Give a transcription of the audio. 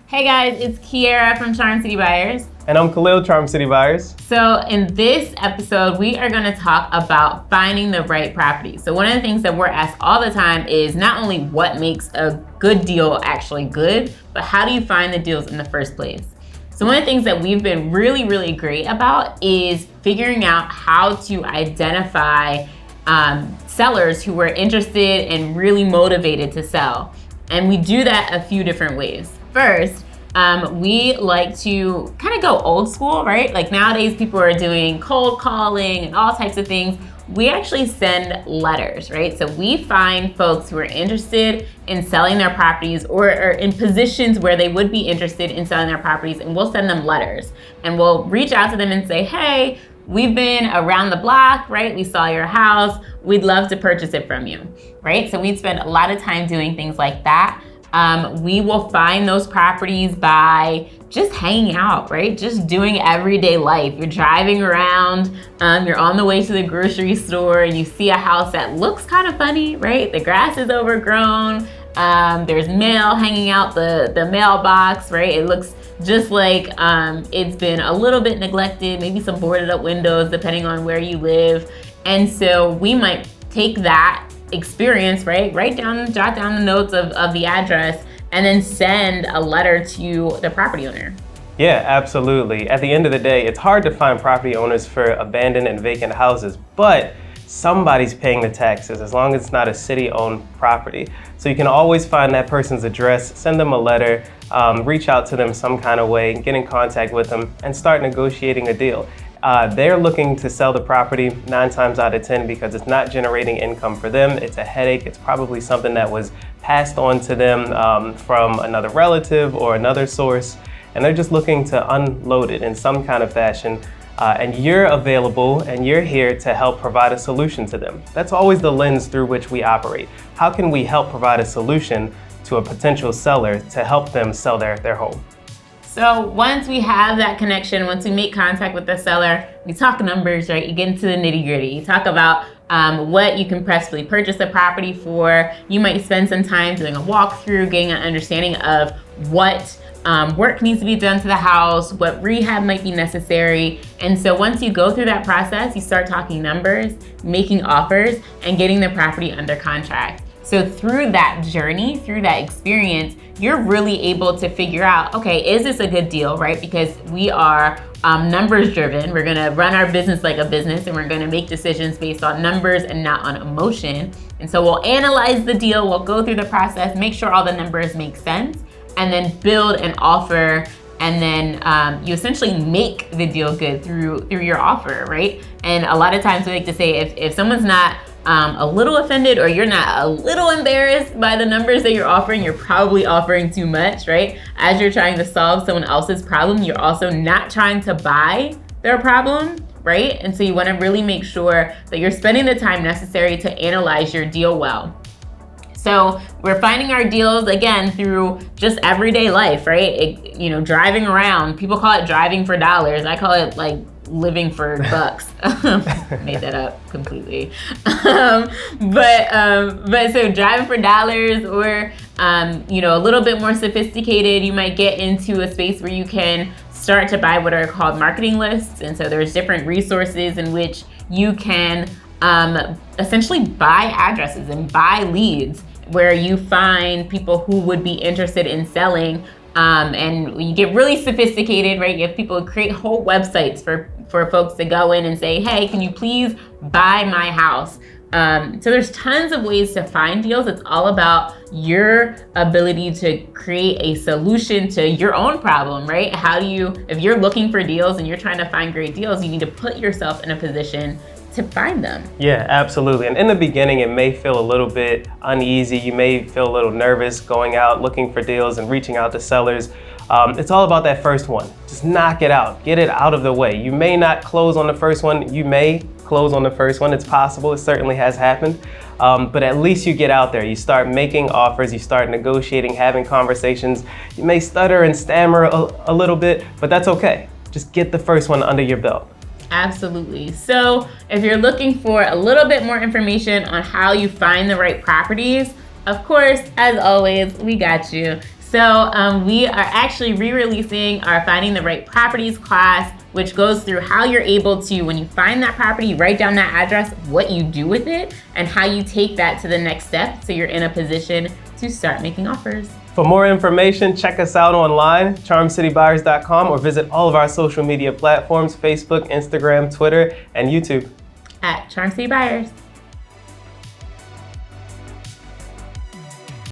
Hey guys, it's Kiera from Charm City Buyers. And I'm Khalil, Charm City Buyers. So in this episode, we are going to talk about finding the right property. So one of the things that we're asked all the time is not only what makes a good deal actually good, but how do you find the deals in the first place? So one of the things that we've been really great about is figuring out how to identify sellers who are interested and really motivated to sell. And we do that a few different ways. First, we like to kind of go old school, right? Like nowadays people are doing cold calling and all types of things. We actually send letters, right? So we find folks who are interested in selling their properties or are in positions where they would be interested in selling their properties, and we'll send them letters. And we'll reach out to them and say, hey, we've been around the block, right? We saw your house. We'd love to purchase it from you, right? So we'd spend a lot of time doing things like that. We will find those properties by just hanging out, right? Just doing everyday life. You're driving around, you're on the way to the grocery store and you see a house that looks kind of funny, right? The grass is overgrown. There's mail hanging out the mailbox, right? It looks just like it's been a little bit neglected, maybe some boarded up windows depending on where you live. And so we might take that experience, right? Jot down the notes of the address and then send a letter to the property owner. Yeah, absolutely. At the end of the day, it's hard to find property owners for abandoned and vacant houses, but somebody's paying the taxes as long as it's not a city-owned property. So you can always find that person's address, send them a letter, reach out to them some kind of way, get in contact with them, and start negotiating a deal. They're looking to sell the property 9 times out of 10 because it's not generating income for them. It's a headache. It's probably something that was passed on to them from another relative or another source, and they're just looking to unload it in some kind of fashion. And you're available and you're here to help provide a solution to them. That's always the lens through which we operate. How can we help provide a solution to a potential seller to help them sell their home? So once we have that connection, once we make contact with the seller, we talk numbers, right? You get into the nitty gritty. You talk about what you can possibly purchase the property for. You might spend some time doing a walkthrough, getting an understanding of what work needs to be done to the house, what rehab might be necessary. And so once you go through that process, you start talking numbers, making offers, and getting the property under contract. So through that journey, through that experience, you're really able to figure out, okay, is this a good deal, right? Because we are numbers driven. We're gonna run our business like a business and we're gonna make decisions based on numbers and not on emotion. And so we'll analyze the deal, we'll go through the process, make sure all the numbers make sense, and then build an offer. And then you essentially make the deal good through your offer, right? And a lot of times we like to say if someone's not a little offended or you're not a little embarrassed by the numbers that you're offering, you're probably offering too much, right? As you're trying to solve someone else's problem, you're also not trying to buy their problem, right? And so you want to really make sure that you're spending the time necessary to analyze your deal well. So we're finding our deals, again, through just everyday life, right? Driving around. People call it driving for dollars. I call it like living for bucks. Made that up completely. But so driving for dollars or, a little bit more sophisticated, you might get into a space where you can start to buy what are called marketing lists. And so there's different resources in which you can essentially buy addresses and buy leads where you find people who would be interested in selling. And you get really sophisticated, right? You have people create whole websites for folks to go in and say, hey, can you please buy my house? So there's tons of ways to find deals. It's all about your ability to create a solution to your own problem, right? If you're looking for deals and you're trying to find great deals, you need to put yourself in a position to find them. Yeah, absolutely. And in the beginning, it may feel a little bit uneasy. You may feel a little nervous going out, looking for deals and reaching out to sellers. It's all about that first one. Just knock it out, get it out of the way. You may not close on the first one. You may close on the first one. It's possible. It certainly has happened. But at least you get out there. You start making offers. You start negotiating, having conversations. You may stutter and stammer a little bit, but that's okay. Just get the first one under your belt. Absolutely. So if you're looking for a little bit more information on how you find the right properties, of course, as always, we got you. So we are actually re-releasing our Finding the Right Properties class, which goes through how you're able to, when you find that property, write down that address, what you do with it, and how you take that to the next step so you're in a position to start making offers. For more information, check us out online, charmcitybuyers.com, or visit all of our social media platforms, Facebook, Instagram, Twitter, and YouTube. At Charm City Buyers.